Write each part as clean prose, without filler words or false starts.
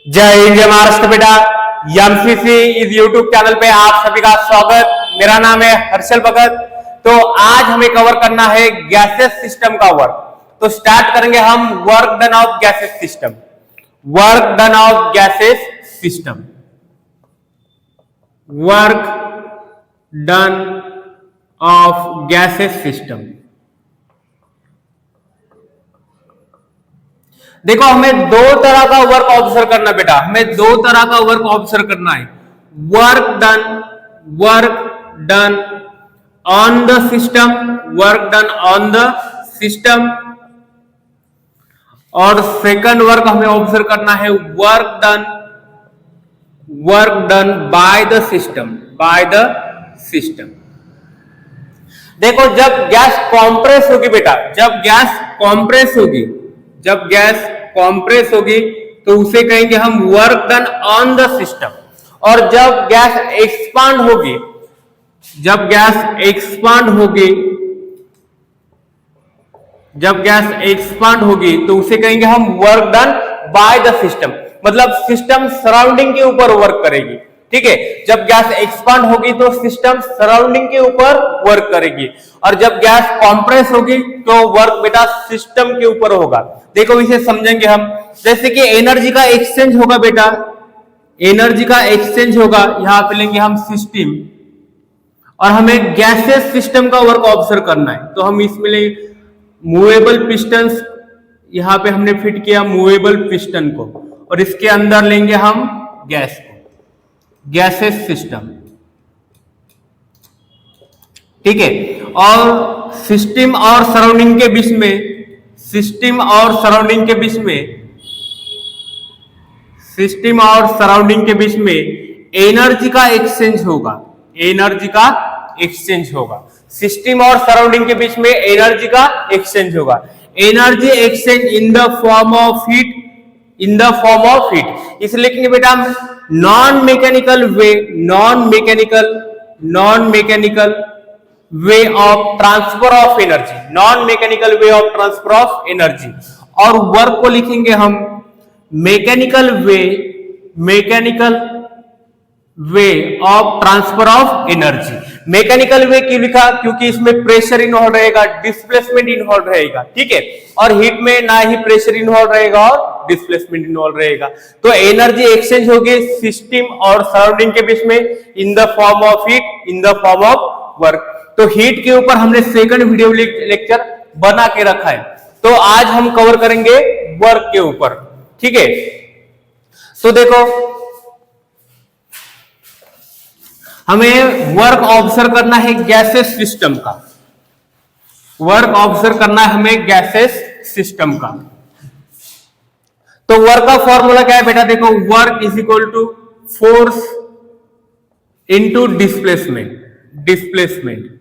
जय हिंद जय महाराष्ट्र बेटा। एमसीसी इस यूट्यूब चैनल पे आप सभी का स्वागत। मेरा नाम है हर्षल भगत। तो आज हमें कवर करना है गैसेस सिस्टम का वर्क। तो स्टार्ट करेंगे हम work done of gases system. Work done of gases system. Work done of gases system. देखो हमें दो तरह का वर्क ऑब्जर्व करना बेटा, हमें दो तरह का वर्क ऑब्जर्व करना है। Work done on the system, work done on the system. और सेकंड वर्क हमें ऑब्जर्व करना है work done by the system, by the system. देखो जब गैस कॉम्प्रेस होगी बेटा, जब गैस कॉम्प्रेस होगी, जब गैस कॉम्प्रेस होगी तो उसे कहेंगे हम work done on the system. और जब गैस एक्सपांड होगी, जब गैस एक्सपांड होगी, जब गैस एक्सपांड होगी तो उसे कहेंगे हम work done by the system. मतलब सिस्टम सराउंडिंग के ऊपर वर्क करेगी। ठीक है, जब गैस एक्सपांड होगी तो सिस्टम सराउंडिंग के ऊपर वर्क करेगी, और जब गैस कॉम्प्रेस होगी तो वर्क बेटा सिस्टम के ऊपर होगा। देखो इसे समझेंगे हम। जैसे कि एनर्जी का एक्सचेंज होगा बेटा, एनर्जी का एक्सचेंज होगा, यहां पे लेंगे हम सिस्टम, और हमें गैसेस सिस्टम का वर्क ऑब्जर्व करना है। तो हम इसमें लेंगे मूवेबल पिस्टन्स, यहां पे हमने फिट किया मूवेबल पिस्टन को, और इसके अंदर लेंगे हम गैस को, गैसेस सिस्टम। ठीक है, और सिस्टम और सराउंडिंग के बीच में, सिस्टम और सराउंडिंग के बीच में, सिस्टम और सराउंडिंग के बीच में एनर्जी का एक्सचेंज होगा, एनर्जी का एक्सचेंज होगा। सिस्टम और सराउंडिंग के बीच में एनर्जी का एक्सचेंज होगा। Energy exchange in the form of heat, in the form of heat. इसलिए लिखेंगे बेटा non mechanical way, non mechanical way of transfer of energy, non mechanical way of transfer of energy. और work को लिखेंगे हम mechanical way of transfer of energy. Mechanical वे क्यों लिखा? क्योंकि इसमें प्रेशर इन्वॉल्व रहेगा, डिस्प्लेसमेंट इन्वॉल्व रहेगा। ठीक है, और हीट में ना ही प्रेशर इन्वॉल्व रहेगा और डिस्प्लेसमेंट इन्वॉल्व रहेगा। तो एनर्जी एक्सचेंज होगी सिस्टम और सराउंडिंग के बीच में in the form of heat, in the form of work. तो हीट के ऊपर हमने सेकंड वीडियो लेक्चर बना के रखा है, तो आज हम कवर करेंगे वर्क के ऊपर। ठीक है, तो देखो हमें वर्क ऑब्जर्व करना है गैसेस सिस्टम का, वर्क ऑब्जर्व करना है हमें गैसेस सिस्टम का। तो वर्क का फॉर्मूला क्या है बेटा? देखो work is equal to force into displacement, displacement.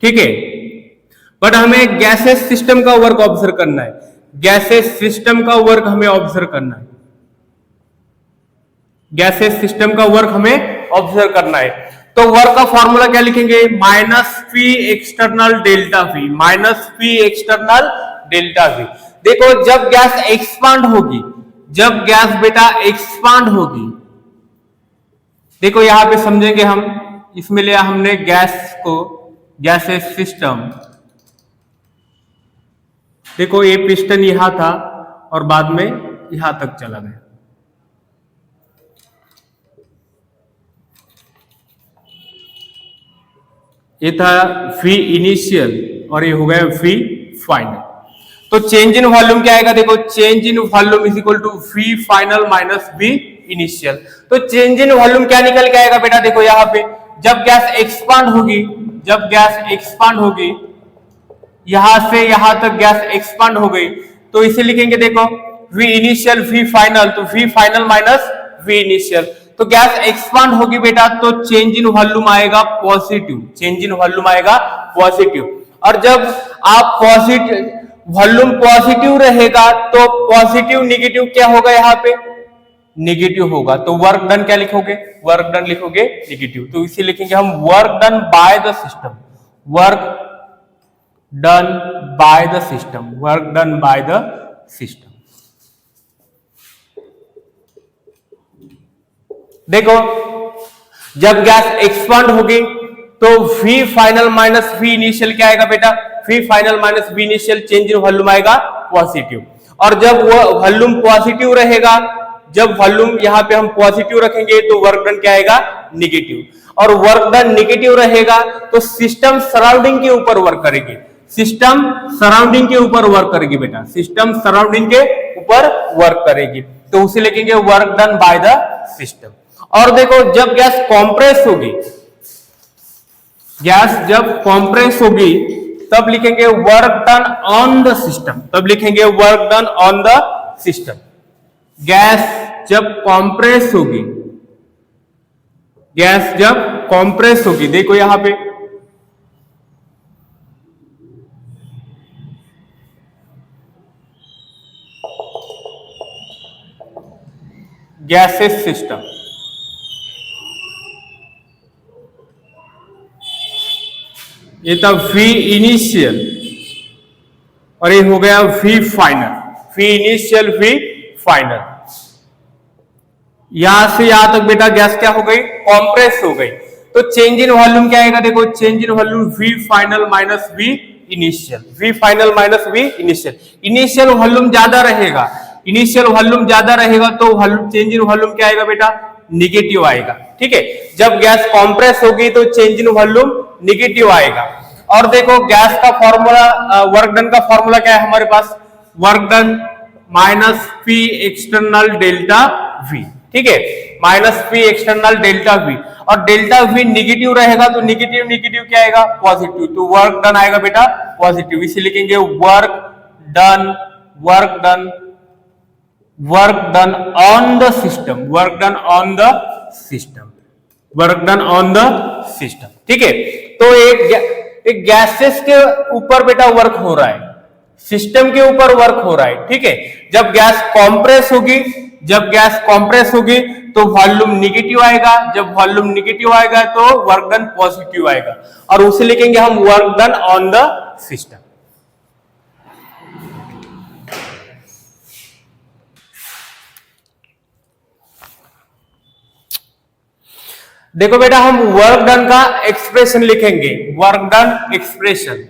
ठीक है, बट हमें गैसेस सिस्टम का वर्क ऑब्जर्व करना है, गैसेस सिस्टम का वर्क हमें ऑब्जर्व करना है, गैसेस सिस्टम का वर्क हमें ऑब्जर्व करना है। तो वर्क का फॉर्मूला क्या लिखेंगे? Minus P external delta V, minus P external delta V. देखो जब गैस एक्सपांड होगी, जब गैस बेटा एक्सपांड होगी, देखो यहां पे समझेंगे हम, इसमें लिया हमने गैस को, गैसेस सिस्टम। देखो ये पिस्टन यहां था और बाद में यहां तक चला गया। ये था V इनिशियल और ये हो गया V फाइनल। तो चेंज इन वॉल्यूम क्या आएगा? देखो change in volume is equal to V final minus V initial. तो चेंज इन वॉल्यूम क्या निकल के आएगा बेटा? देखो यहाँ पे जब गैस एक्सपांड होगी, जब गैस एक्सपांड होगी, यहां से यहां तक गैस एक्सपांड हो गई, तो इसे लिखेंगे देखो V इनिशियल V फाइनल, तो V final minus V initial. तो गैस एक्सपांड होगी बेटा तो चेंज इन वॉल्यूम आएगा पॉजिटिव, चेंज इन वॉल्यूम आएगा पॉजिटिव। और जब आप पॉजिटिव वॉल्यूम पॉजिटिव रहेगा तो पॉजिटिव निगेटिव क्या होगा? यहाँ पे निगेटिव होगा। तो वर्क डन क्या लिखोगे? वर्क डन लिखोगे निगेटिव। तो इसे लिखेंगे हम work done by the system, work done by the system, work done by the system. देखो जब गैस एक्सपांड होगी तो V final minus V initial क्या आएगा बेटा, V final minus V initial change in volume आएगा पॉजिटिव। और जब वो वॉल्यूम पॉजिटिव रहेगा, जब वॉल्यूम यहाँ पे हम पॉजिटिव रखेंगे तो वर्क डन क्या आएगा, निगेटिव। और वर्क डन निगेटिव रहेगा तो सिस्टम सराउंडिंग के ऊपर वर्क करेगी, सिस्टम सराउंडिंग के ऊपर वर्क करेगी बेटा, सिस्टम सराउंडिंग के ऊपर वर्क करेगी, तो उसे लिखेंगे work done by the system. और देखो जब गैस कॉम्प्रेस होगी, गैस जब कॉम्प्रेस होगी तब लिखेंगे work done on the system, तब लिखेंगे work done on the system. Gas जब कॉम्प्रेस होगी, गैस जब कॉम्प्रेस होगी, देखो यहां पे गैसेस सिस्टम, ये था V इनिशियल और ये हो गया V final, V initial V final. यहां से यहां तक बेटा गैस क्या हो गई, कॉम्प्रेस हो गई, तो चेंज इन वॉल्यूम क्या आएगा, देखो change in volume V final minus V initial, V final minus V initial. Initial volume ज्यादा रहेगा, इनिशियल वॉल्यूम ज्यादा रहेगा तो चेंज इन वॉल्यूम क्या आएगा बेटा, निगेटिव आएगा। ठीक है, जब गैस कॉम्प्रेस होगी तो चेंज इन वॉल्यूम निगेटिव आएगा। और देखो गैस का फॉर्मूला, वर्क डन का फॉर्मूला क्या है हमारे पास, work done minus P external delta V। ठीक है, minus P external delta V, और डेल्टा V निगेटिव रहेगा तो निगेटिव निगेटिव क्या आएगा, पॉजिटिव, तो वर्क डन आएगा बेटा पॉजिटिव। इसे लिखेंगे work done, work done, work done on the system, work done on the system, work done on the system. ठीक है, तो एक गैसेस के ऊपर बेटा वर्क हो रहा है, सिस्टम के ऊपर वर्क हो रहा है। ठीक है, जब गैस कॉम्प्रेस होगी, जब गैस कॉम्प्रेस होगी तो वॉल्यूम निगेटिव आएगा, जब वॉल्यूम निगेटिव आएगा तो वर्क डन पॉजिटिव आएगा, और उसे लिखेंगे हम work done on the system. देखो बेटा हम वर्क डन का एक्सप्रेशन लिखेंगे, work done expression,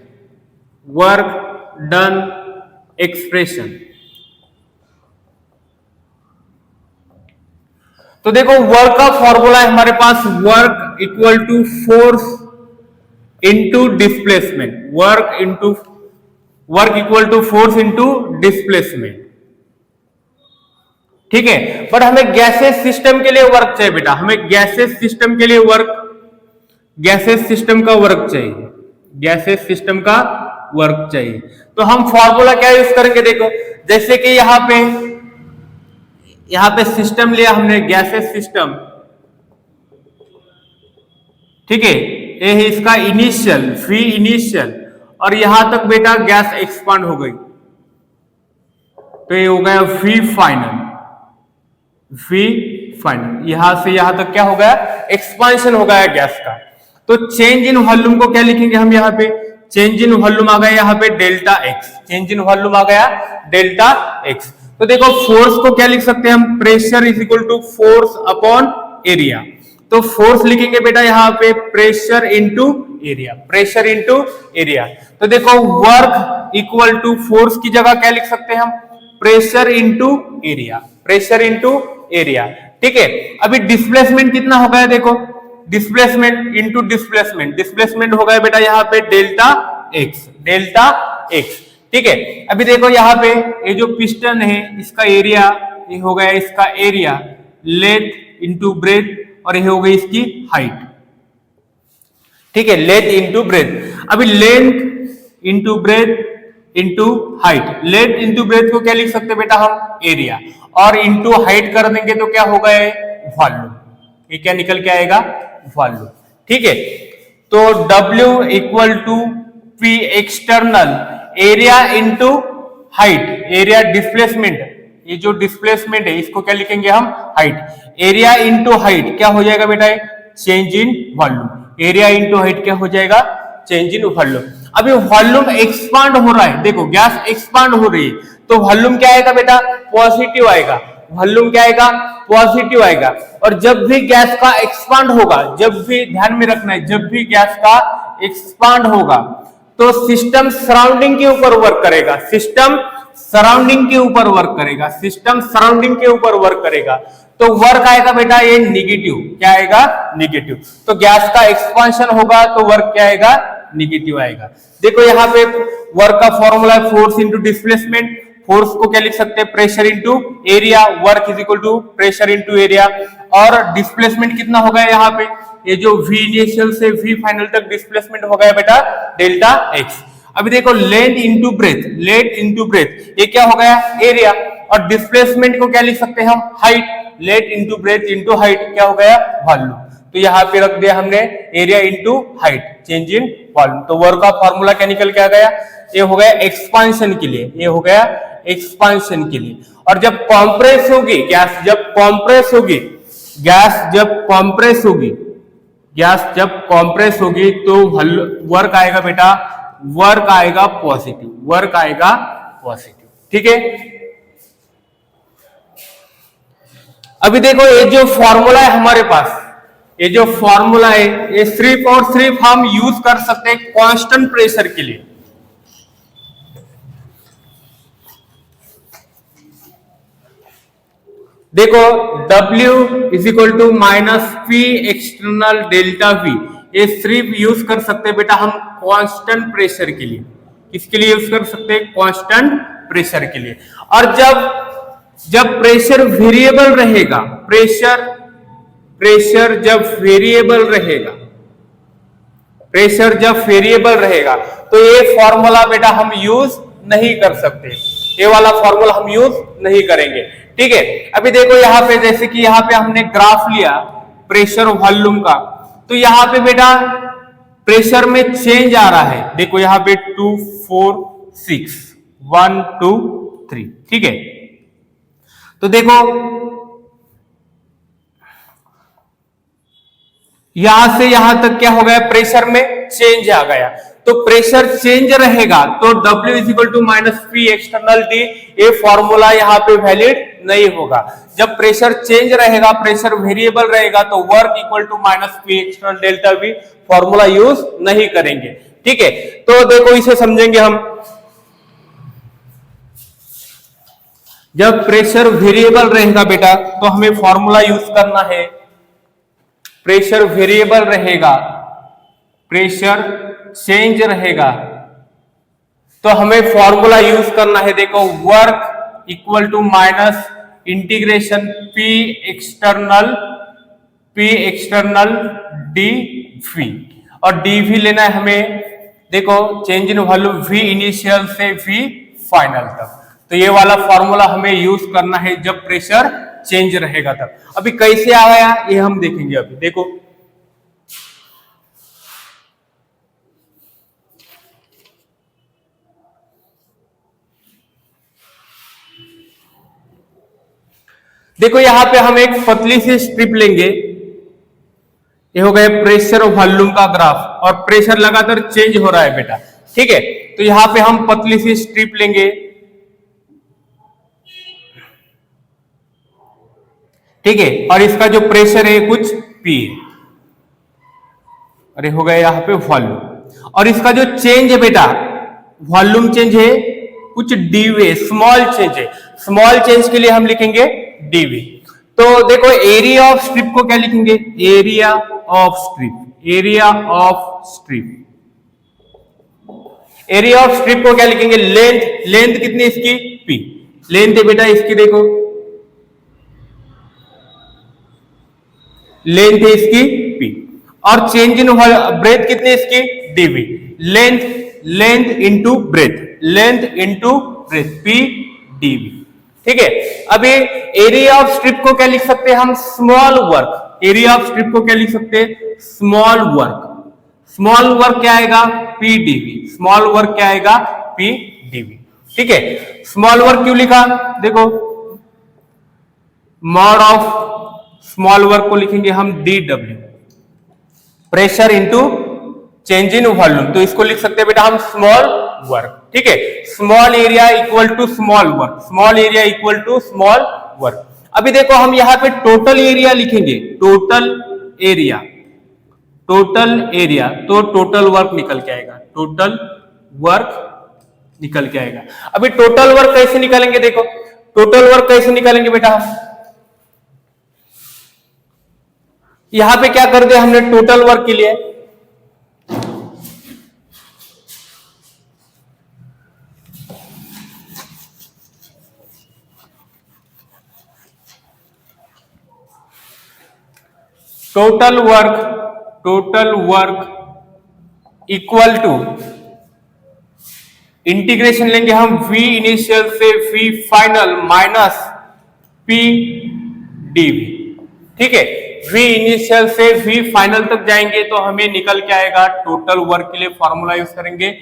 work done expression. तो देखो वर्क का फॉर्मूला है हमारे पास, work equal to force into displacement, work equal to force into displacement. ठीक है, पर हमें गैसेस सिस्टम के लिए वर्क चाहिए बेटा, हमें गैसेस सिस्टम के लिए वर्क, गैसेस सिस्टम का वर्क चाहिए, गैसेस सिस्टम का वर्क चाहिए। तो हम फॉर्मूला क्या यूज करेंगे, देखो जैसे कि यहां पे सिस्टम लिया हमने, गैसेस सिस्टम। ठीक है, ये है इसका इनिशियल, V इनिशियल, और यहां तक बेटा गैस एक्सपांड हो गई तो ये हो गया V फाइनल, V फाइनल। यहां से यहां तक क्या हो गया, एक्सपांशन हो गया गैस का। तो चेंज इन वॉल्यूम को क्या लिखेंगे हम, यहां पे चेंज इन वॉल्यूम आ गया यहां पे delta X, change in volume आ गया डेल्टा एक्स। तो देखो फोर्स को क्या लिख सकते हैं हम, pressure is equal to force upon area. तो फोर्स लिखेंगे बेटा यहां पे pressure into area, pressure into area. तो देखो वर्क इक्वल टू फोर्स की जगह क्या लिख सकते हैं हम, pressure into area, pressure into area. ठीक है, अभी डिस्प्लेसमेंट कितना हो गया, देखो डिस्प्लेसमेंट इंटू डिस्प्लेसमेंट, डिस्प्लेसमेंट हो गया बेटा यहाँ पे डेल्टा एक्स, डेल्टा एक्स। ठीक है, अभी देखो यहाँ पे ये जो पिस्टन है इसका एरिया, ये हो गया इसका एरिया, लेंथ इंटू ब्रेथ, और ये हो गई इसकी हाइट। ठीक है, लेंथ इंटू ब्रेथ। अभी length into breath into height, length into breath को क्या लिख सकते हैं बेटा हम, एरिया, और इंटू हाइट कर देंगे तो क्या होगा, वॉल्यूम। ये क्या निकल के आएगा, वॉल्यूम। ठीक है, तो W equal to P external area into height, area displacement, ये जो डिस्प्लेसमेंट है इसको क्या लिखेंगे हम, हाइट। एरिया इंटू हाइट क्या हो जाएगा बेटा, change in volume, area into height क्या हो जाएगा, चेंज इन वॉल्यूम। अभी वॉल्यूम एक्सपांड हो रहा है, देखो गैस एक्सपांड हो रही है तो वॉल्यूम क्या आएगा बेटा, पॉजिटिव आएगा। वॉल्यूम क्या आएगा, पॉजिटिव आएगा। और जब भी गैस का एक्सपांड होगा, जब भी ध्यान में रखना है, जब भी गैस का एक्सपांड होगा तो सिस्टम सराउंडिंग के ऊपर वर्क करेगा, सिस्टम सराउंडिंग के ऊपर वर्क करेगा, सिस्टम सराउंडिंग के ऊपर वर्क करेगा। तो वर्क आएगा बेटा ये निगेटिव, क्या आएगा, निगेटिव। तो गैस का एक्सपांशन होगा तो वर्क क्या आएगा, निगेटिव आएगा। देखो यहाँ पे वर्क का फॉर्मूला है फोर्स इंटू डिस्प्लेसमेंट। फोर्स को क्या लिख सकते हैं, pressure into area, work is equal to pressure into area. और डिस्प्लेसमेंट कितना होगा यहाँ पे, ये जो V इनिशियल से V फाइनल तक डिस्प्लेसमेंट हो गया बेटा डेल्टा x। अभी देखो length into breadth, length into breadth ये क्या हो गया, एरिया। और डिस्प्लेसमेंट को क्या लिख सकते हैं हम, height, length into breath into height क्या हो गया, वॉल्यूम। तो यहाँ पे रख दिया हमने area into height, change in volume. तो वर्क का फॉर्मूला क्या निकल के आ गया, ये हो गया एक्सपांशन के लिए, ये हो गया एक्सपांशन के लिए। और जब कॉम्प्रेस होगी गैस, जब कॉम्प्रेस होगी गैस, जब कॉम्प्रेस होगी गैस, जब कॉम्प्रेस होगी तो वर्क आएगा बेटा, वर्क आएगा पॉजिटिव, वर्क आएगा पॉजिटिव। ठीक है, अभी देखो ये जो फॉर्मूला है हमारे पास, ये जो फॉर्मूला है ये सिर्फ और सिर्फ हम यूज कर सकते हैं कांस्टेंट प्रेशर के लिए। देखो W is equal to minus P external delta V, ये सिर्फ यूज कर सकते हैं बेटा हम कांस्टेंट प्रेशर के लिए। किसके लिए यूज कर सकते हैं, कांस्टेंट प्रेशर के लिए। और जब प्रेशर वेरिएबल रहेगा, प्रेशर जब वेरिएबल रहेगा, प्रेशर जब वेरिएबल रहेगा तो ये फॉर्मूला बेटा हम यूज नहीं कर सकते, ये वाला फॉर्मूला हम यूज नहीं करेंगे। ठीक है, अभी देखो यहाँ पे जैसे कि यहाँ पे हमने ग्राफ लिया प्रेशर वॉल्यूम का, तो यहाँ पे बेटा प्रेशर में चेंज आ रहा है। देखो यहाँ पे 2 4 6 1 2 3, ठीक है। तो देखो यहां से यहां तक क्या हो गया, प्रेशर में चेंज आ गया। तो प्रेशर चेंज रहेगा तो W is equal to minus P external D, ये फॉर्मूला यहाँ पे वैलिड नहीं होगा। जब प्रेशर चेंज रहेगा, प्रेशर वेरिएबल रहेगा तो work equal to minus P external delta V, formula use नहीं करेंगे। ठीक है, तो देखो इसे समझेंगे हम। जब प्रेशर वेरिएबल रहेगा बेटा तो हमें फॉर्मूला यूज करना है, प्रेशर वेरिएबल रहेगा, प्रेशर चेंज रहेगा तो हमें फॉर्मूला यूज करना है। देखो work equal to minus integration P external D V, और डी वी लेना है हमें। देखो change in volume V initial से वी फाइनल तक, तो ये वाला फॉर्मूला हमें यूज करना है जब प्रेशर चेंज रहेगा तब। अभी कैसे आया ये हम देखेंगे। अभी देखो देखो यहां पे हम एक पतली सी स्ट्रिप लेंगे, ये हो गया प्रेशर और वॉल्यूम का ग्राफ, और प्रेशर लगातार चेंज हो रहा है बेटा। ठीक है, तो यहां पे हम पतली सी स्ट्रिप लेंगे, ठीक है, और इसका जो प्रेशर है कुछ P है, अरे हो गया यहाँ पे वॉल्यूम। और इसका जो चेंज है बेटा, वॉल्यूम चेंज है कुछ dV, स्मॉल चेंज है। स्मॉल चेंज के लिए हम लिखेंगे dV। तो देखो एरिया ऑफ स्ट्रिप को क्या लिखेंगे, area of strip, area of strip, area of strip को क्या लिखेंगे, लेंथ, लेंथ कितनी इसकी P, लेंथ है बेटा इसकी, देखो लेंथ है इसकी P, और चेंज इन ब्रेथ कितनी इसकी dV, length, length into breadth, length into breath, P dV। ठीक है, अभी एरिया ऑफ स्ट्रिप को क्या लिख सकते हैं हम, small work. Area of strip को क्या लिख सकते हैं, स्मॉल वर्क। स्मॉल वर्क क्या आएगा, P dV, स्मॉल वर्क क्या आएगा, P dV। ठीक है, स्मॉल वर्क क्यों लिखा, देखो मॉड ऑफ स्मॉल वर्क को लिखेंगे हम DW, pressure into change in volume, तो इसको लिख सकते हैं बेटा हम स्मॉल वर्क। ठीक है, small area equal to small work, small area equal to small work. अभी देखो हम यहाँ पे टोटल एरिया लिखेंगे, टोटल एरिया, तो टोटल वर्क निकल के आएगा, टोटल वर्क निकल के आएगा। अभी टोटल वर्क कैसे निकालेंगे, देखो टोटल वर्क कैसे निकालेंगे बेटा, यहां पे क्या कर दिया हमने टोटल वर्क के लिए, total work equal to integration लेंगे हम v इनिशियल से v final minus p dv। ठीक है, v इनिशियल से v फाइनल तक जाएंगे तो हमें निकल के आएगा टोटल वर्क के लिए फॉर्मूला यूज करेंगे,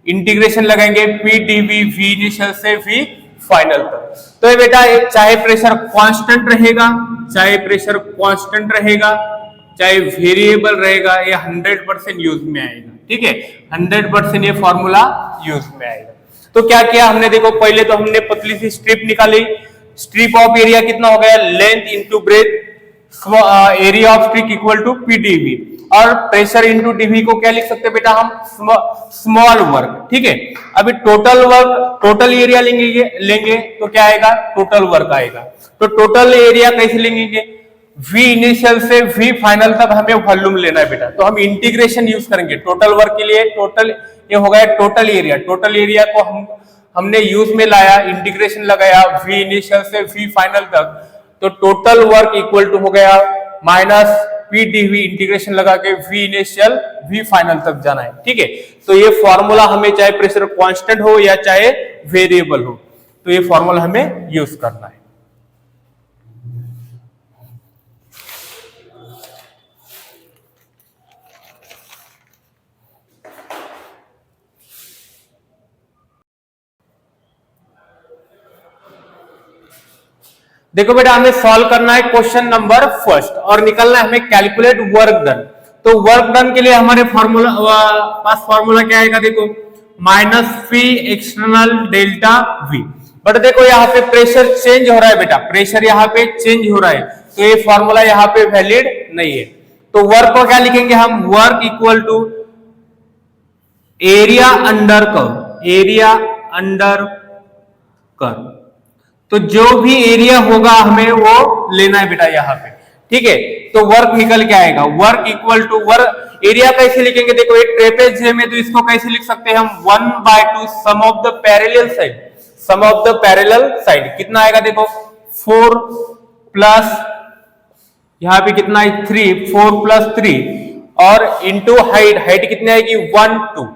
इंटीग्रेशन लगाएंगे p dv v इनिशियल से v फाइनल तक। तो ये बेटा चाहे प्रेशर कांस्टेंट रहेगा, चाहे प्रेशर कांस्टेंट रहेगा, चाहे वेरिएबल रहेगा, ये 100% यूज में आएगा। ठीक है, 100% ये फॉर्मूला यूज में आएगा। तो क्या किया हमने, देखो पहले तो हमने पतली सी स्ट्रिप निकाली, स्ट्रिप ऑफ एरिया कितना हो गया, length into breadth, area of strip equal to P DV, और प्रेशर इंटू डीवी को क्या लिख सकते हैं बेटा हम, स्मॉल वर्क। ठीक है, अभी टोटल वर्क, टोटल एरिया लेंगे तो क्या आएगा, टोटल वर्क आएगा। तो टोटल एरिया कैसे लेंगे, v इनिशियल से v फाइनल तक हमें वॉल्यूम लेना है बेटा, तो हम इंटीग्रेशन यूज करेंगे टोटल वर्क के लिए। टोटल ये हो गया टोटल एरिया, टोटल एरिया को हमने यूज में लाया, इंटीग्रेशन लगाया v इनिशियल से v फाइनल तक, तो टोटल वर्क इक्वल टू हो गया माइनस p dv, इंटीग्रेशन लगा के v इनिशियल v फाइनल तक जाना है। ठीक है, तो ये फॉर्मूला हमें चाहे प्रेशर कांस्टेंट हो या चाहे वेरिएबल हो, तो ये फॉर्मूला हमें यूज करना है। देखो बेटा हमें सॉल्व करना है क्वेश्चन नंबर फर्स्ट और निकलना है हमें कैलकुलेट वर्क डन। तो वर्क डन के लिए हमारे फॉर्मूला पास फॉर्मूला क्या आएगा, देखो minus P external delta we. But देखो यहाँ पे प्रेशर चेंज हो रहा है बेटा, प्रेशर यहाँ पे चेंज हो रहा है, तो ये फॉर्मूला यहाँ पे वैलिड नहीं है। तो वर्क को क्या लिखेंगे हम, work equal to area under curve, area under curve. तो जो भी एरिया होगा हमें वो लेना है बेटा यहाँ पे। ठीक है, तो वर्क निकल के आएगा, work equal to work, area कैसे लिखेंगे, देखो एक ट्रेपेज है में, तो इसको कैसे लिख सकते हैं हम, 1/2 sum of the parallel side, sum of the parallel side कितना आएगा, देखो 4 प्लस यहाँ पे कितना है 3, 4 प्लस 3 और इंटू हाइट, हाइट कितनी आएगी 1 2।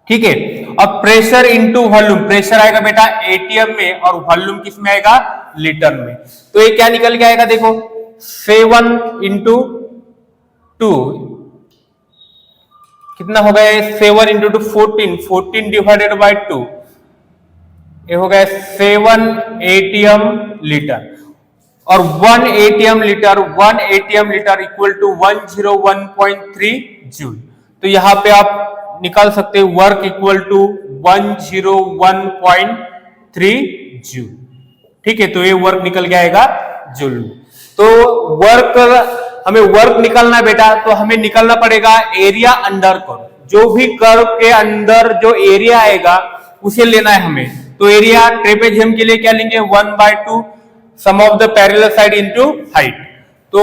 ठीक है, अब प्रेशर इंटू वॉल्यूम, प्रेशर आएगा बेटा एटीएम में और वॉल्यूम किस में आएगा, लीटर में। तो ये क्या निकल के आएगा, देखो 7 इंटू 2 कितना हो गया, 7 इंटू 2 14, 14 डिवाइडेड बाई 2 ये हो गया 7 एटीएम लीटर। और 1 atm litre, 1 atm litre equal to 101.3 joule. तो यहां पे आप निकाल सकते हैं वर्क इक्वल टू 101.3 जूल। ठीक है, तो ये वर्क निकल के आएगा जूल में। तो वर्क, हमें वर्क निकालना है बेटा, तो हमें निकालना पड़ेगा एरिया अंडर कर्व, जो भी कर्व के अंदर जो एरिया आएगा उसे लेना है हमें। तो एरिया ट्रेपेजियम के लिए क्या लेंगे, 1/2 sum of the parallel side into height, तो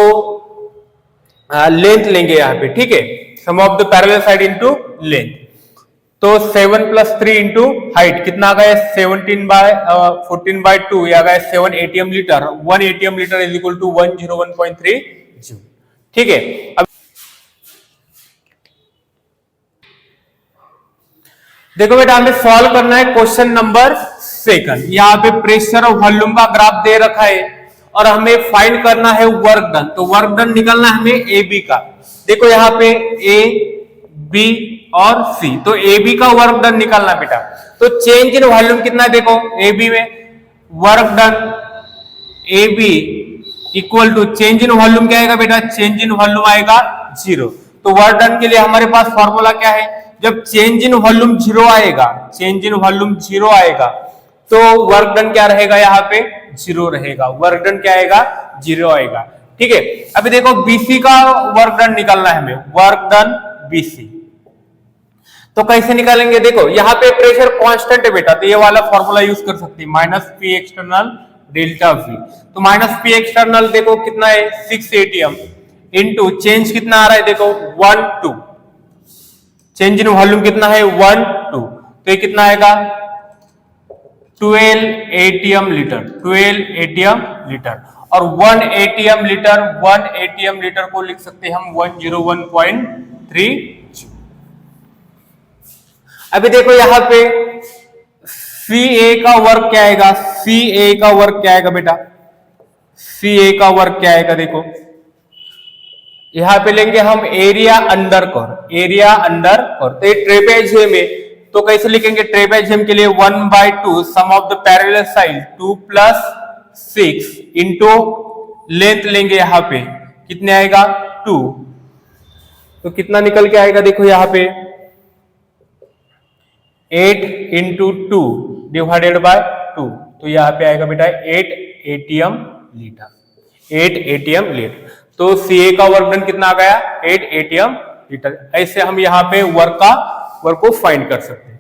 लेंथ लेंगे यहाँ पे। ठीक है, sum of the parallel side into length, तो 7 प्लस 3 इंटू हाइट कितना आ गया 14/2, या गया 7 atm litre, 1 atm litre is equal to 101.3 joule. ठीक है, अब देखो बेटा हमें सॉल्व करना है क्वेश्चन नंबर सेकंड। यहाँ पे प्रेशर और वॉल्यूम का ग्राफ दे रखा है और हमें फाइंड करना है वर्क डन। तो वर्क डन निकलना है हमें ए बी का। देखो यहाँ पे ए बी और सी, तो ए बी का वर्क डन निकालना बेटा। तो चेंज इन वॉल्यूम कितना है, देखो ए बी में work done A B equal to change in volume क्या आएगा बेटा, चेंज इन वॉल्यूम आएगा 0। तो वर्क डन के लिए हमारे पास फॉर्मूला क्या है, जब चेंज इन वॉल्यूम 0 आएगा, चेंज इन वॉल्यूम 0 आएगा तो वर्क डन क्या रहेगा, यहाँ पे जीरो रहेगा, वर्क डन क्या आएगा, जीरो आएगा। ठीक है, अभी देखो बीसी का वर्क डन निकालना है हमें, वर्क डन बीसी, तो कैसे निकालेंगे, देखो यहाँ पे प्रेशर कांस्टेंट है बेटा, तो ये वाला फॉर्मूला यूज कर सकते हैं, minus P external delta we. तो माइनस पी एक्सटर्नल देखो कितना है 6 एटीएम इनटू चेंज कितना आ रहा है देखो 1 2, चेंज इन वॉल्यूम कितना है 1 2, तो ये कितना आएगा 12 एटीएम लीटर, 12 एटीएम लीटर। और 1 एटीएम लीटर को लिख सकते हैं हम 101.3। अभी देखो यहां पे CA का वर्क क्या आएगा, CA का वर्क क्या आएगा बेटा, CA का वर्क क्या आएगा, देखो यहां पे लेंगे हम area under core, area under core, तो ये ट्रेपेजियम है, तो कैसे लिखेंगे, ट्रेपेजियम के लिए 1/2 sum of the parallel side 2 + 6 into length लेंगे, यहां पे कितने आएगा 2, तो कितना निकल के आएगा देखो यहां पे 8 × 2 डिवाइडेड बाय 2, तो यहाँ पे आएगा बेटा 8 एटीएम लीटर, 8 एटीएम लीटर। तो CA का वर्क डन कितना आ गया 8 एटीएम लीटर। ऐसे हम यहाँ पे वर्क को फाइंड कर सकते हैं।